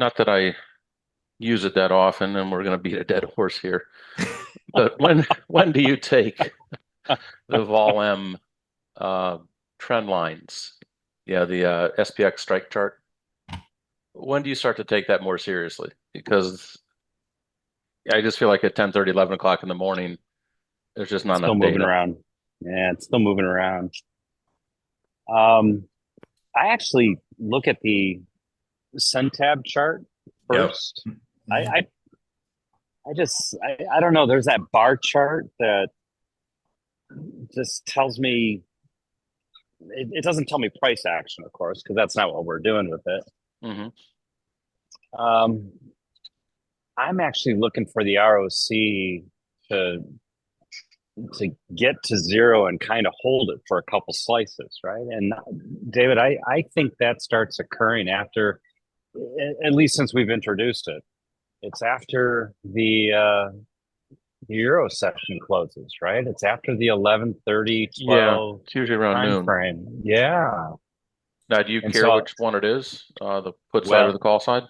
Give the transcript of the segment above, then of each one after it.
not that I use it that often, and we're going to beat a dead horse here. But when do you take the vol M trend lines? Yeah, the SPX strike chart. When do you start to take that more seriously? Because I just feel like at 10:30, 11 o'clock in the morning, there's just not It's still enough moving data. around. Yeah, it's still moving around. Um, I actually look at the Centab chart Yep. first. I I don't know. There's that bar chart that just tells me it doesn't tell me price action, of course, because that's not what we're doing with it. Hmm. Um, I'm actually looking for the ROC to get to zero and kind of hold it for a couple slices, right? And David, I think that starts occurring after, at least since we've introduced it. It's after the Euro session closes, right? It's after the 11:30, Yeah, 12 it's usually around time noon. frame. Yeah. Now, do you And care so, which one it is, the put side or well, the call side?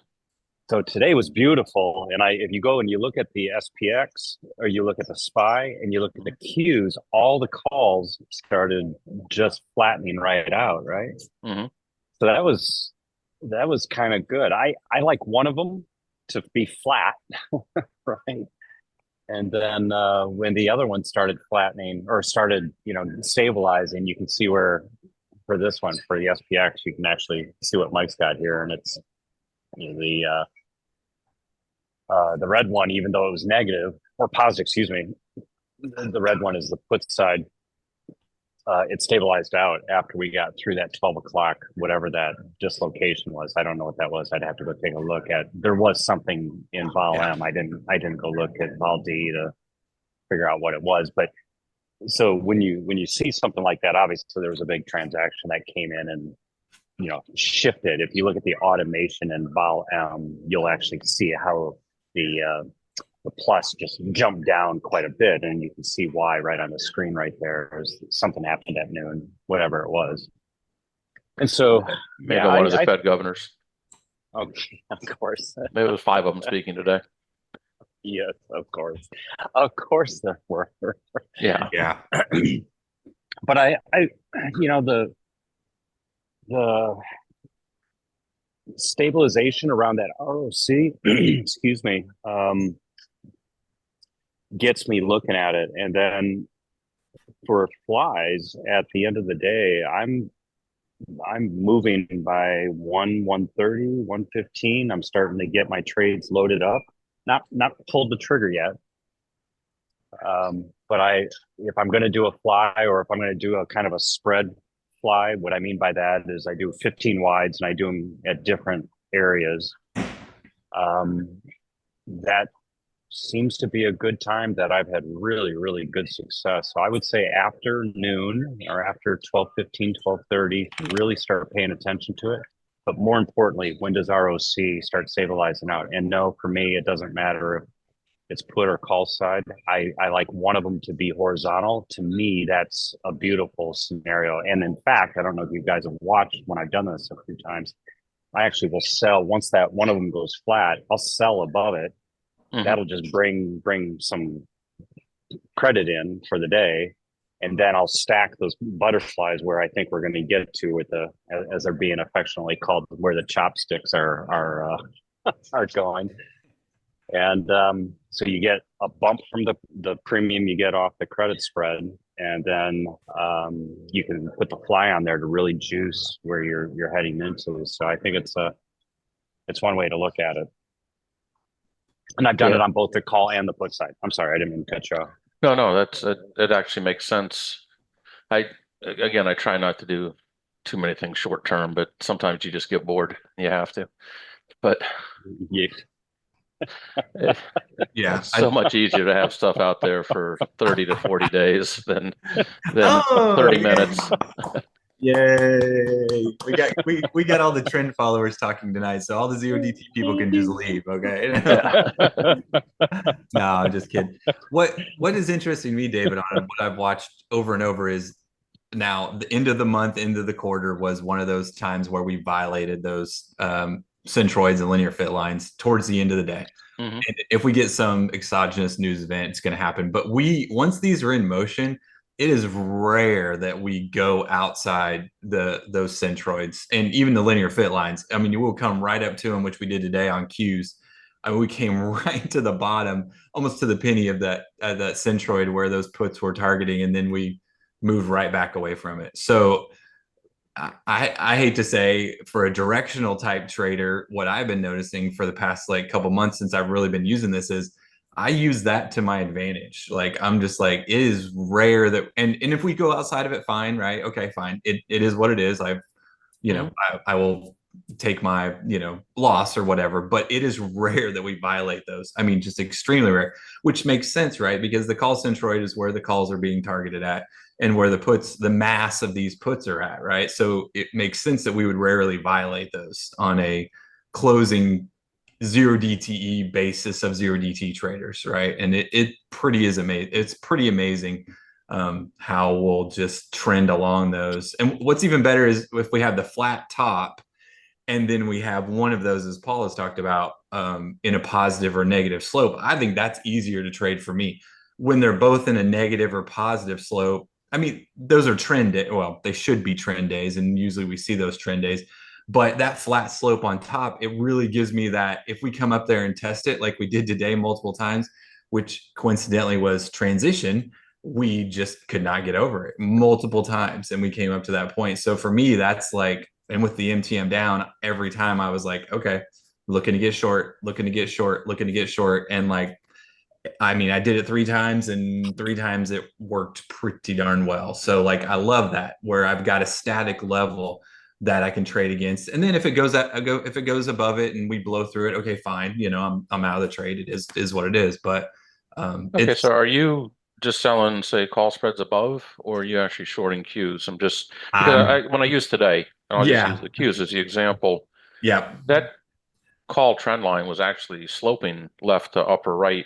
so today was beautiful. And if you go and you look at the SPX or you look at the SPY and you look at the Qs, all the calls started just flattening right out, right? Hmm. So that was kind of good. I like one of them to be flat, right? And then when the other one started flattening or started, stabilizing, you can see where for this one for the SPX, you can actually see what Mike's got here, and it's the red one, even though it was negative or positive, excuse me, the red one is the put side. It stabilized out after we got through that 12 o'clock, whatever that dislocation was. I don't know what that was. I'd have to go take a look at. There was something in Vol Yeah. M. I didn't go look at Vol D to figure out what it was. But so when you see something like that, obviously there was a big transaction that came in and shifted. If you look at the automation in Vol M, you'll actually see how the plus just jumped down quite a bit, and you can see why right on the screen right there. There's something happened at noon, whatever it was. And so, Maybe yeah, one of the Fed governors. okay, of course, Maybe it was five of them speaking today. yes, of course there were. Yeah. Yeah. But the stabilization around that ROC, excuse me, gets me looking at it, and then for flies at the end of the day, I'm moving by 130, 115. I'm starting to get my trades loaded up. Not pulled the trigger yet. But if I'm going to do a fly or if I'm going to do a kind of a spread fly, what I mean by that is I do 15 wides and I do them at different areas. That seems to be a good time that I've had really, really good success. So I would say after noon or after 12:15, 12:30, really start paying attention to it. But more importantly, when does ROC start stabilizing out? And no, for me, it doesn't matter if it's put or call side. I like one of them to be horizontal. To me, that's a beautiful scenario. And in fact, I don't know if you guys have watched when I've done this a few times. I actually will sell once that one of them goes flat. I'll sell above it. Hmm. That'll just bring some credit in for the day, and then I'll stack those butterflies where I think we're going to get to with as they're being affectionately called, where the chopsticks are going. And so you get a bump from the premium you get off the credit spread, and then you can put the fly on there to really juice where you're heading into. So I think it's one way to look at it. And I've done Yeah. it on both the call and the put side. I'm sorry, I didn't mean to cut you off. No, it actually makes sense. I try not to do too many things short term, but sometimes you just get bored. You have to. But Yeah. Yeah. it's so much easier to have stuff out there for 30 to 40 days than Oh, 30 yay. minutes. Yay. We got all the trend followers talking tonight, so all the ZODT people can just leave, okay? Yeah. No, I'm just kidding. What is interesting to me, David, on what I've watched over and over is now the end of the month, end of the quarter was one of those times where we violated those centroids and linear fit lines towards the end of the day. Mhm. And if we get some exogenous news event, it's going to happen. But once these are in motion, it is rare that we go outside those centroids and even the linear fit lines. I mean, you will come right up to them, which we did today on Qs. I mean, we came right to the bottom, almost to the penny of that centroid where those puts were targeting, and then we moved right back away from it. So I hate to say, for a directional type trader, what I've been noticing for the past like couple months since I've really been using this is I use that to my advantage. Like I'm just like, it is rare that, and if we go outside of it, fine, right? Okay, fine. It is what it is. I will take my, loss or whatever, but it is rare that we violate those. I mean, just extremely rare, which makes sense, right? Because the call centroid is where the calls are being targeted at and where the mass of these puts are at, right? So it makes sense that we would rarely violate those on a closing zero DTE basis of zero DT traders, right? And it pretty is amazing. It's pretty amazing how we'll just trend along those. And what's even better is if we have the flat top and then we have one of those, as Paul has talked about, in a positive or negative slope. I think that's easier to trade for me. When they're both in a negative or positive slope, I mean, those are trend day. Well, they should be trend days, and usually we see those trend days. But that flat slope on top, it really gives me that if we come up there and test it like we did today multiple times, which coincidentally was transition, we just could not get over it multiple times. And we came up to that point. So for me, that's like, and with the MTM down, every time I was like, okay, looking to get short, looking to get short, looking to get short. And like, I mean, I did it 3 times and 3 times it worked pretty darn well. So like, I love that where I've got a static level that I can trade against. And then if it goes if it goes above it and we blow through it, okay, fine. I'm out of the trade. It is what it is. But Okay, so are you just selling, say, call spreads above, or are you actually shorting Qs? I'm just because when I use today, and I'll just use yeah, the Qs as the example, yeah, that call trend line was actually sloping left to upper right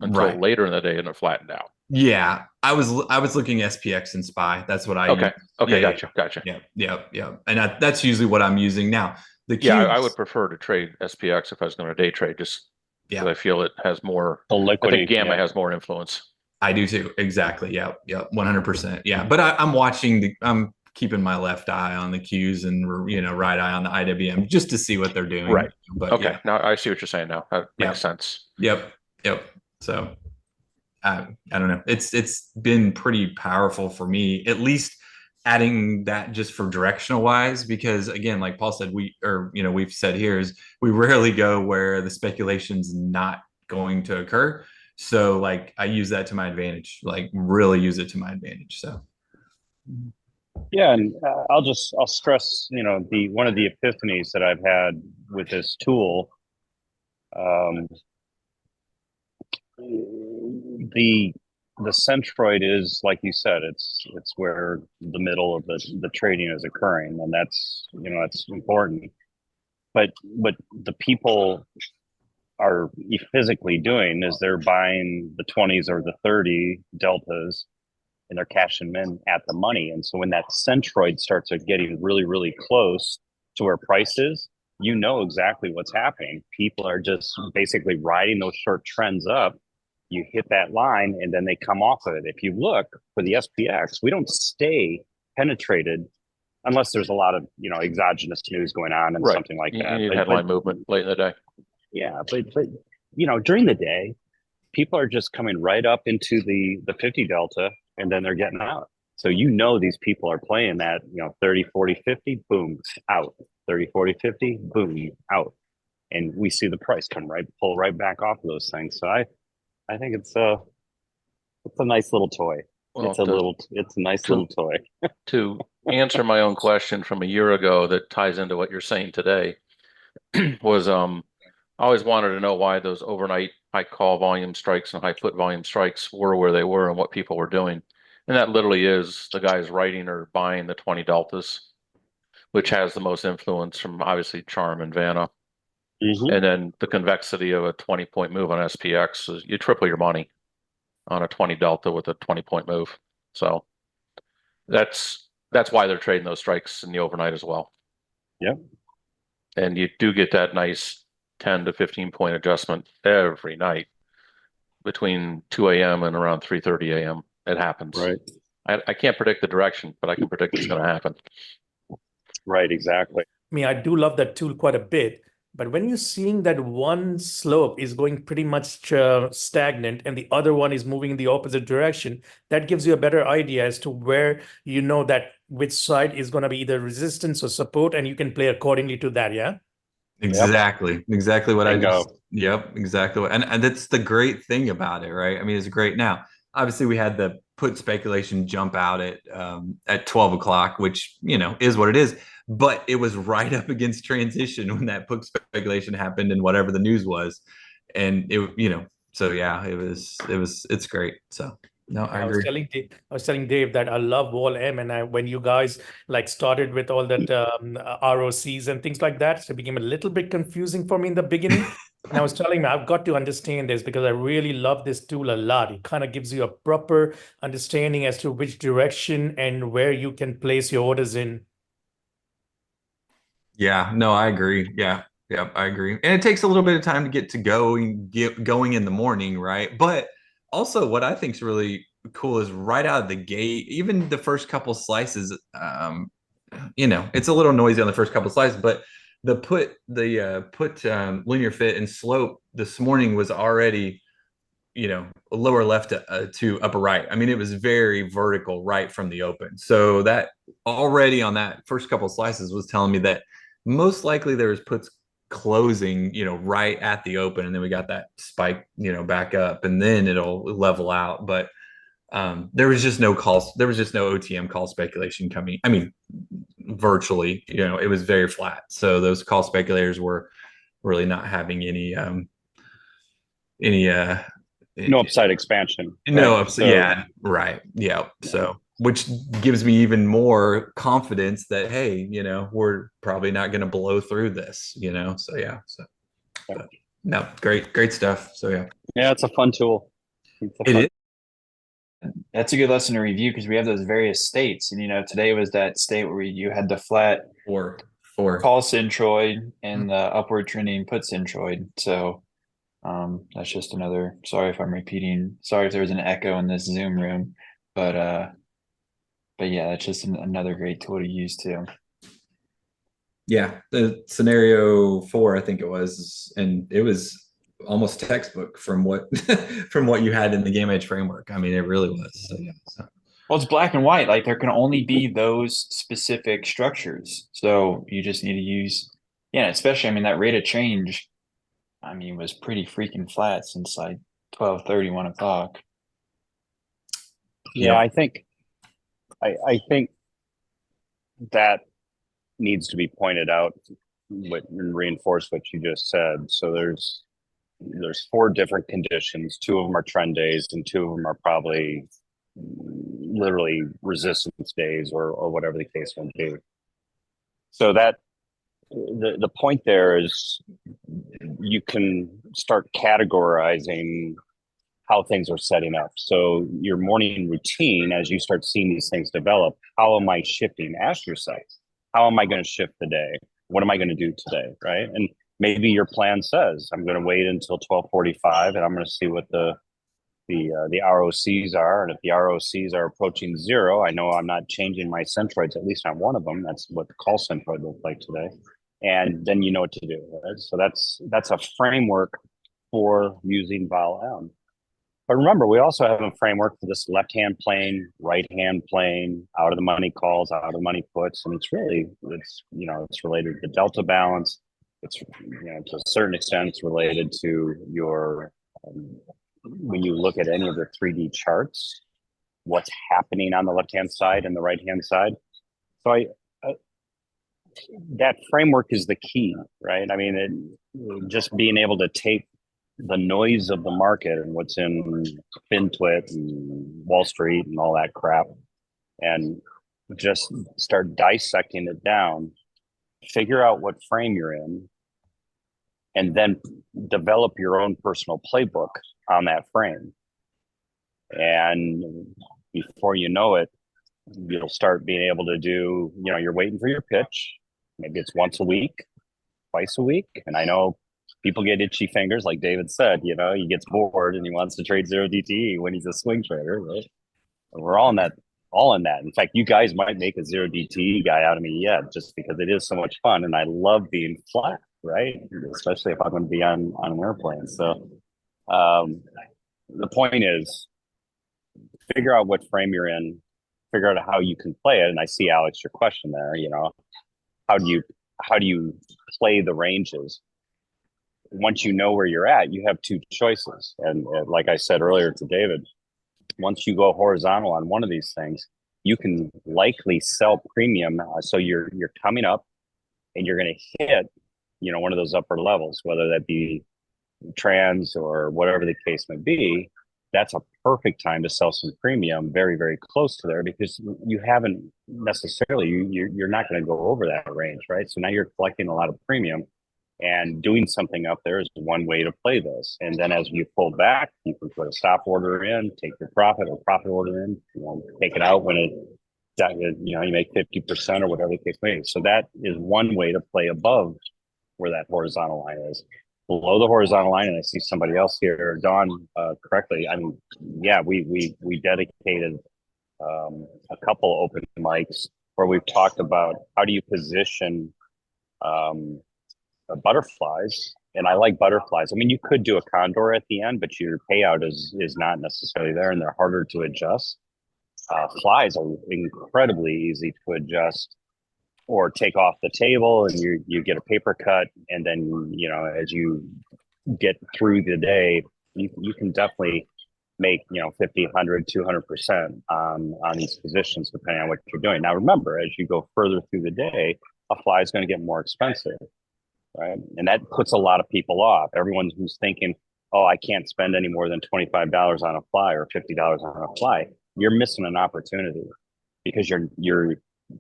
until right. later in the day and it flattened out. Yeah, I was looking SPX and SPY. That's what I use. Okay. Okay. Yeah, Gotcha. yeah. And that's usually what I'm using now. The Yeah, I would cubes, prefer to trade SPX if I was going to day trade, just because yeah, I feel it has more. The I think liquidity, Gamma yeah. has more influence. I do too. Exactly. Yeah, 100%. Yeah, but I'm keeping my left eye on the Qs and right eye on the IWM just to see what they're doing. Right. But Okay. yeah, Now I see what you're saying now. That makes yeah, sense. yep. So I don't know. It's been pretty powerful for me, at least adding that just for directional wise, because again, like Paul said, we've said here is we rarely go where the speculation's not going to occur. So like I use that to my advantage, like really use it to my advantage. So Yeah, and I'll stress, the one of the epiphanies that I've had with this tool, um, the the centroid is like you said, it's where the middle of the trading is occurring, and that's important. But what the people are physically doing is they're buying the 20s or the 30 deltas and they're cashing them in at the money. And so when that centroid starts getting really, really close to where price is, you know exactly what's happening. People are just basically riding those short trends up. You hit that line and then they come off of it. If you look for the SPX, we don't stay penetrated unless there's a lot of exogenous news going on and Right. something like You that. need headline movement late in the day. Yeah, but during the day, people are just coming right up into the 50 delta and then they're getting out. So these people are playing that 30, 40, 50, boom, out. 30, 40, 50, boom, out. And we see the price pull right back off of those things. So I think it's a nice little toy. Well, It's a nice little toy. To answer my own question from a year ago that ties into what you're saying today was I always wanted to know why those overnight high call volume strikes and high put volume strikes were where they were and what people were doing. And that literally is the guys writing or buying the 20 deltas, which has the most influence from obviously Charm and Vanna. Mm-hmm. And then the convexity of a 20-point move on SPX is you triple your money on a 20 delta with a 20-point move. So that's why they're trading those strikes in the overnight as well. Yep. And you do get that nice 10 to 15 point adjustment every night between 2 a.m. and around 3:30 a.m. It happens. Right. I can't predict the direction, but I can predict it's going to happen. Right, exactly. I mean, I do love that tool quite a bit, but when you're seeing that one slope is going pretty much stagnant and the other one is moving in the opposite direction, that gives you a better idea as to where you know that which side is going to be either resistance or support, and you can play accordingly to that. Yeah. Exactly. Exactly what I Bingo. just, yep, exactly. And that's the great thing about it, right? I mean, it's great now. Obviously, we had the put speculation jump out at 12 o'clock, which, you know, is what it is. But it was right up against transition when that put speculation happened and whatever the news was. And it, you know, so yeah, it's great. So no, I agree. I was telling Dave that I love Wall M, and when you guys like started with all that ROCs and things like that, so it became a little bit confusing for me in the beginning. And I was telling him I've got to understand this because I really love this tool a lot. It kind of gives you a proper understanding as to which direction and where you can place your orders in. Yeah, no, I agree. Yeah, yeah, I agree. And it takes a little bit of time to get going in the morning, right? But also, what I think is really cool is right out of the gate, even the first couple slices. You know, it's a little noisy on the first couple slices, but the put linear fit and slope this morning was already, you know, lower left to upper right. I mean, it was very vertical right from the open. So that already on that first couple slices was telling me that most likely there was puts closing, you know, right at the open, and then we got that spike, you know, back up, and then it'll level out. But there was just no calls. There was just no OTM call speculation coming. I mean, virtually, you know, it was very flat. So those call speculators were really not having any No upside expansion. no, right? So, yeah, right. Yeah. So, which gives me even more confidence that, hey, you know, we're probably not going to blow through this, you know? So, yeah. So, but, no, great stuff. So, yeah. yeah, it's a fun tool. It is. That's a good lesson to review because we have those various states. And, you know, today was that state where you had the flat Four. call centroid and the upward trending put centroid. So, that's just another, sorry if I'm repeating, sorry if there was an echo in this Zoom room, but yeah, that's just another great tool to use too. Yeah. The scenario 4, I think it was, and it was almost textbook from what from what you had in the GammaEdge framework. I mean, it really was. So, yeah. So. Well, it's black and white. Like there can only be those specific structures. So you just need to use, yeah, especially, I mean, that rate of change, I mean, was pretty freaking flat since like 12:30, 1 o'clock. yeah, I think that needs to be pointed out and reinforce what you just said. So there's 4 different conditions. 2 of them are trend days, and 2 of them are probably literally resistance days or whatever the case may be. So that the point there is you can start categorizing how things are setting up. So your morning routine, as you start seeing these things develop, how am I shifting? Ask yourself, how am I going to shift the day? What am I going to do today? Right. And maybe your plan says, I'm going to wait until 12:45 and I'm going to see what the ROCs are. And if the ROCs are approaching 0, I know I'm not changing my centroids, at least on one of them. That's what the call centroid looked like today. And then you know what to do. Right? So that's a framework for using Vol M. But remember, we also have a framework for this left-hand plane, right-hand plane, out of the money calls, out of the money puts, and it's related to the delta balance. It's to a certain extent, it's related to your when you look at any of the 3D charts, what's happening on the left-hand side and the right-hand side. So that framework is the key, right? I mean, just being able to take the noise of the market and what's in FinTwit and Wall Street and all that crap, and just start dissecting it down, figure out what frame you're in, and then develop your own personal playbook on that frame. And before you know it, you'll start being able to do, you're waiting for your pitch. Maybe it's once a week. twice a week. And I know people get itchy fingers, like David said, you know, he gets bored and he wants to trade 0 DTE when he's a swing trader, right? We're all in that, all in that. In fact, you guys might make a 0 DTE guy out of me yet, just because it is so much fun. And I love being flat, right? Especially if I'm going to be on an airplane. So the point is, figure out what frame you're in, figure out how you can play it. And I see, Alex, your question there, you know, how do you play the ranges? Once you know where you're at, you have two choices. And like I said earlier to David, once you go horizontal on one of these things, you can likely sell premium. So you're coming up and you're going to hit, you know, one of those upper levels, whether that be trans or whatever the case may be. That's a perfect time to sell some premium very, very close to there, because you haven't necessarily, you're not going to go over that range, right? So now you're collecting a lot of premium, and doing something up there is one way to play this. And then as you pull back, you can put a stop order in, take your profit or profit order in, you know, take it out when you know, you make 50% or whatever the case may be. So that is one way to play above where that horizontal line is. Below the horizontal line, and I see somebody else here, Dawn, correctly. I mean, yeah, we dedicated a couple open mics where we've talked about how do you position butterflies. And I like butterflies. I mean, you could do a condor at the end, but your payout is not necessarily there, and they're harder to adjust. Flies are incredibly easy to adjust or take off the table, and you get a paper cut, and then, you know, as you get through the day, you can definitely make, you know, 50, 100, 200% on these positions, depending on what you're doing. Now, remember, as you go further through the day, a fly is going to get more expensive, right? And that puts a lot of people off. Everyone who's thinking, oh, I can't spend any more than $25 on a fly or $50 on a fly, you're missing an opportunity, because you're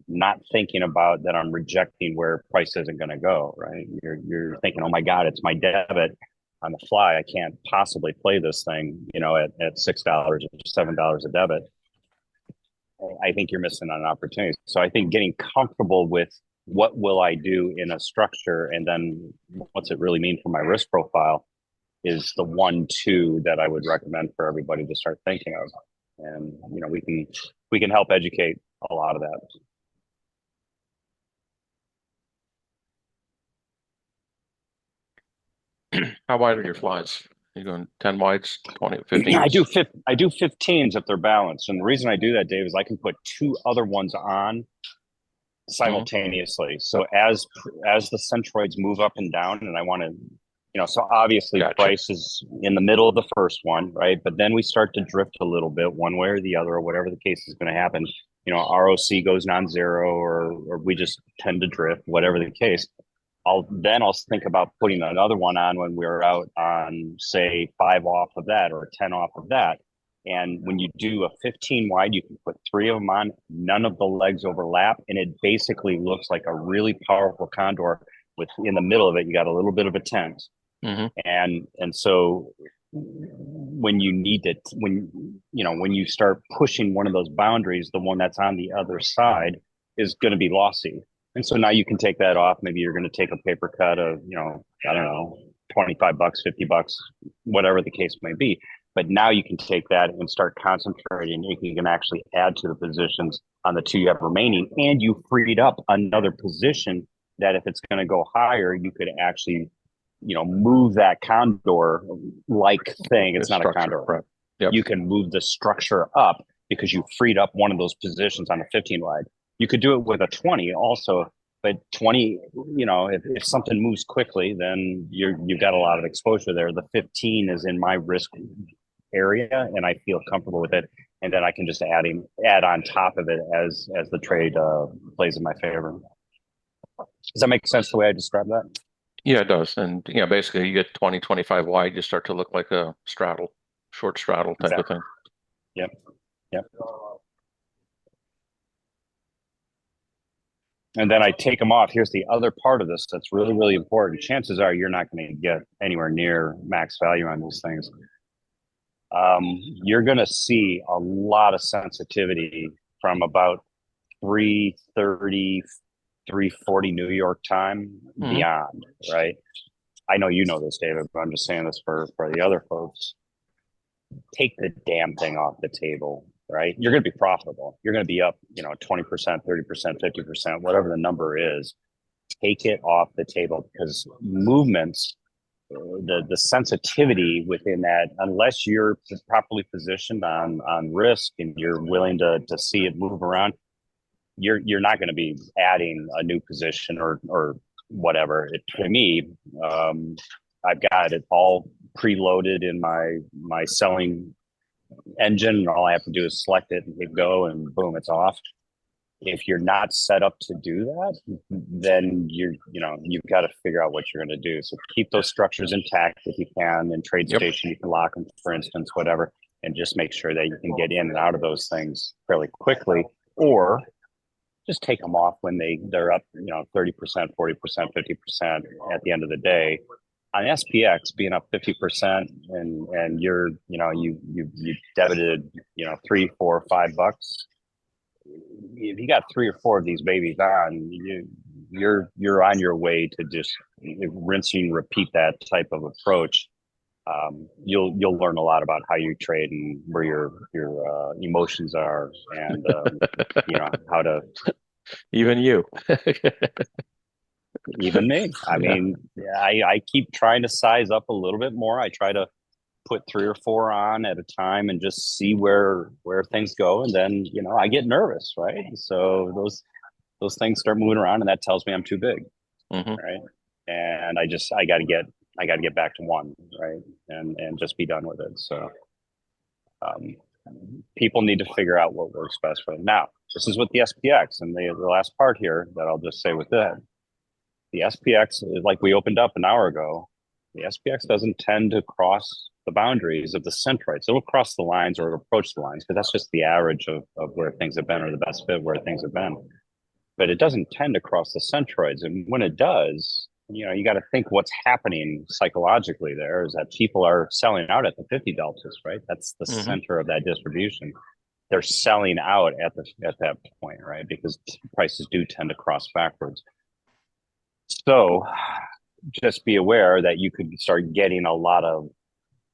not thinking about that I'm rejecting where price isn't going to go, right? You're thinking, oh my God, it's my debit on the fly. I can't possibly play this thing, you know, at $6 or $7 a debit. I think you're missing an opportunity. So I think getting comfortable with what will I do in a structure, and then what's it really mean for my risk profile, is the 1-2 that I would recommend for everybody to start thinking of. And, you know, we can help educate a lot of that. How wide are your flies? You going 10 wides, 20, 15? I do 15s if they're balanced. And the reason I do that, Dave, is I can put two other ones on simultaneously. So as the centroids move up and down, and I want to, you know, so obviously Gotcha. price is in the middle of the first one, right? But then we start to drift a little bit one way or the other, or whatever the case is going to happen. You know, ROC goes non-zero, or we just tend to drift, whatever the case. I'll think about putting another one on when we're out on, say, 5 off of that or 10 off of that. And when you do a 15 wide, you can put 3 of them on. None of the legs overlap, and it basically looks like a really powerful condor with, in the middle of it, you got a little bit of a tent. Mm-hmm. And so when you start pushing one of those boundaries, the one that's on the other side is going to be lossy. And so now you can take that off. Maybe you're going to take a paper cut of, you know, I don't know, $25, $50, whatever the case may be. But now you can take that and start concentrating. You can actually add to the positions on the 2 you have remaining, and you freed up another position that if it's going to go higher, you could actually, you know, move that condor like thing. It's not a condor. Right. Yep. You can move the structure up because you freed up one of those positions on a 15 wide. You could do it with a 20 also, but 20, you know, if something moves quickly, then you've got a lot of exposure there. The 15 is in my risk area, and I feel comfortable with it. And then I can just add on top of it as the trade plays in my favor. Does that make sense the way I described that? Yeah, it does. And yeah, basically you get 20, 25 wide, you start to look like a straddle, short straddle type of thing. Yep. And then I take them off. Here's the other part of this that's really, really important. Chances are you're not going to get anywhere near max value on these things. You're going to see a lot of sensitivity from about 330, 3:40 New York time beyond, right? I know you know this, David, but I'm just saying this for the other folks. Take the damn thing off the table, right? You're going to be profitable. You're going to be up, 20%, 30%, 50%, whatever the number is. Take it off the table, because movements, the sensitivity within that, unless you're properly positioned on risk and you're willing to see it move around, you're not going to be adding a new position or whatever. To me, I've got it all preloaded in my selling engine, and all I have to do is select it and hit go, and boom, it's off. If you're not set up to do that, then you've got to figure out what you're going to do. So keep those structures intact if you can. In TradeStation, you can lock them, for instance, whatever, and just make sure that you can get in and out of those things fairly quickly, or just take them off when they're up, 30%, 40%, 50% at the end of the day. On SPX, being up 50% and you're, you debited, $3, $4, $5. If you got 3 or 4 of these babies on, you're on your way to just rinsing, repeat that type of approach. You'll learn a lot about how you trade and where your emotions are, and how to. Even you. Even me. I mean, I keep trying to size up a little bit more. I try to put 3 or 4 on at a time and just see where things go, and then I get nervous, right? So those things start moving around, and that tells me I'm too big, right? And I got to get back to 1, right, and just be done with it. So people need to figure out what works best for them. Now, this is with the SPX, and the last part here that I'll just say with that. The SPX, like we opened up an hour ago, the SPX doesn't tend to cross the boundaries of the centroids. It'll cross the lines or approach the lines, because that's just the average of where things have been, or the best fit where things have been. But it doesn't tend to cross the centroids. And when it does, you got to think what's happening psychologically there is that people are selling out at the 50 deltas, right? That's the center of that distribution. They're selling out at that point, right? Because prices do tend to cross backwards. So just be aware that you could start getting a lot of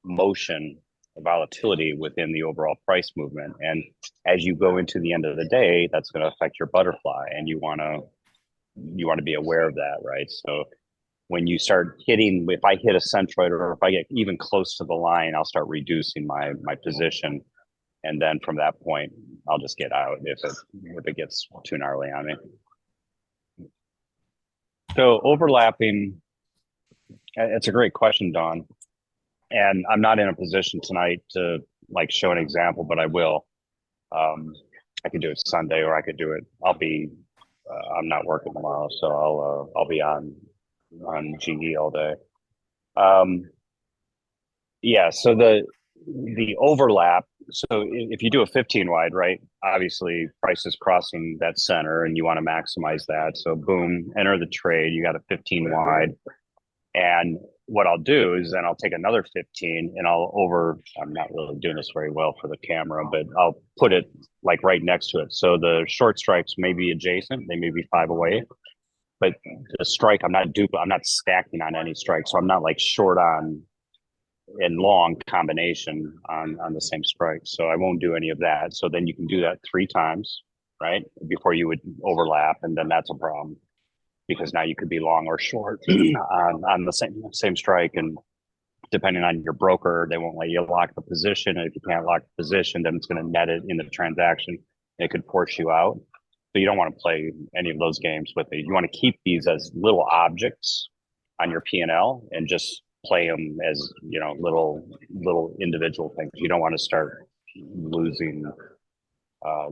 motion, volatility within the overall price movement. And as you go into the end of the day, that's going to affect your butterfly, and you want to be aware of that, right? So when you start hitting, if I hit a centroid, or if I get even close to the line, I'll start reducing my position. And then from that point, I'll just get out if it gets too gnarly on me. So overlapping, it's a great question, Don. And I'm not in a position tonight to show an example, but I will. I could do it Sunday, or I could do it. I'm not working tomorrow, so I'll be on GE all day. So the overlap. So if you do a 15 wide, right, obviously price is crossing that center, and you want to maximize that. So boom, enter the trade. You got a 15 wide, and what I'll do is then I'll take another 15 and I'm not really doing this very well for the camera, but I'll put it right next to it. So the short strikes may be adjacent. They may be 5 away, but the strike, I'm not stacking on any strike. So I'm not short on and long combination on the same strike. So I won't do any of that. So then you can do that 3 times, right, before you would overlap. And then that's a problem, because now you could be long or short on the same strike. And depending on your broker, they won't let you lock the position. And if you can't lock the position, then it's going to net it in the transaction. It could force you out. So you don't want to play any of those games with it. You want to keep these as little objects on your P&L and just play them as little individual things. You don't want to start losing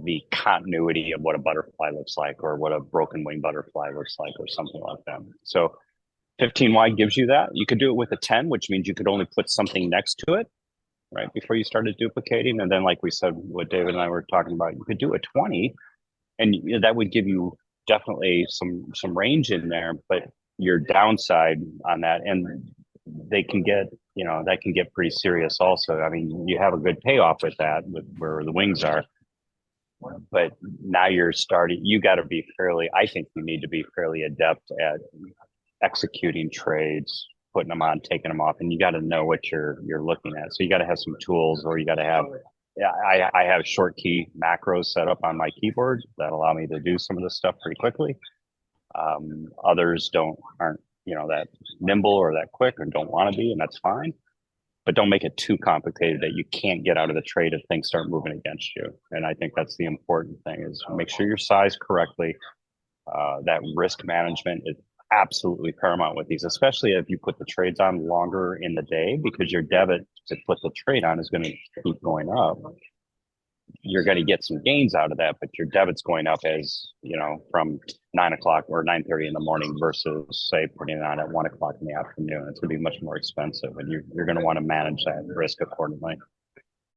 the continuity of what a butterfly looks like, or what a broken wing butterfly looks like, or something like that. So 15 wide gives you that. You could do it with a 10, which means you could only put something next to it, right, before you started duplicating. And then, like we said, what David and I were talking about, you could do a 20, and that would give you definitely some range in there. But your downside on that, and they can get, that can get pretty serious also. I mean, you have a good payoff with that, with where the wings are. But now you're starting, you got to be fairly, I think you need to be fairly adept at executing trades, putting them on, taking them off, and you got to know what you're looking at. So you got to have some tools, or you got to have, yeah, I have short key macros set up on my keyboard that allow me to do some of this stuff pretty quickly. Others aren't, that nimble or that quick, or don't want to be, and that's fine. But don't make it too complicated that you can't get out of the trade if things start moving against you. And I think that's the important thing, is make sure you're sized correctly. That risk management is absolutely paramount with these, especially if you put the trades on longer in the day, because your debit to put the trade on is going to keep going up. You're going to get some gains out of that, but your debit's going up as, from 9 o'clock or 9:30 in the morning versus, say, putting it on at 1 o'clock in the afternoon. It's going to be much more expensive, and you're going to want to manage that risk accordingly.